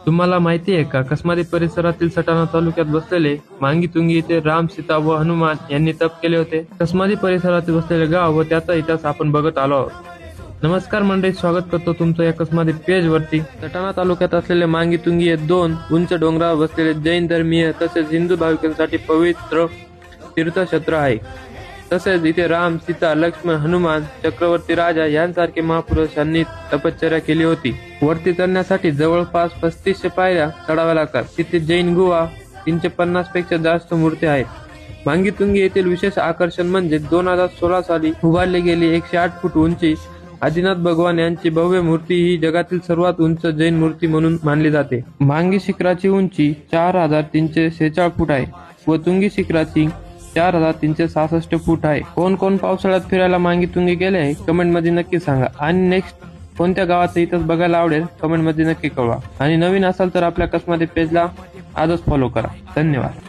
तुम्हाला माहिती आहे का, कसमादी परिसरातील सटाणा तालुक्यात बसलेले मांगीतुंगी येथे राम, सीता व हनुमान यांनी तप केले होते. कसमादी परिसरात बसलेले गाव व त्याचा इतिहास आपण बघत आलो आहोत. नमस्कार मंडळी, स्वागत करतो तुमचं या कसमादी पेज वरती. सटाणा तालुक्यात असलेले मांगीतुंगी हे 2 उंच डोंगरावर बसलेले जैन धर्मीय तसेच हिंदू भाविकांसाठी पवित्र तीर्थक्षेत्र आहे. तसेच इथे राम, सीता, लक्ष्मण, हनुमान, चक्रवर्ती राजा यांसारखे महापुरुषांनी तपश्चर्या केली होती. वरती चढण्यासाठी जवळपास 3500 पायऱ्या चढाव्या लागतात. तिथे जैन गुहा 350 पेक्षा जास्त मूर्ती आहेत. मांगीतुंगी येथील विशेष आकर्षण म्हणजे 2016 साली उभारली गेली 108 फूट उंची आदिनाथ भगवान यांची भव्य मूर्ती ही जगातील सर्वात उंच जैन मूर्ती म्हणून मानली जाते. मांगी शिखराची उंची 4346 फूट आहे व तुंगी शिखराची 4366 फूट आहे. कोण कोण पावसाळ्यात फिरायला मांगीतुंगी गेले आहे कमेंट मध्ये नक्की सांगा. आणि नेक्स्ट कोणत्या गावाचा इतिहास बघायला आवडेल कमेंट मध्ये नक्की कळवा. आणि नवीन असाल तर आपल्या कसमादी पेजला आजच फॉलो करा. धन्यवाद.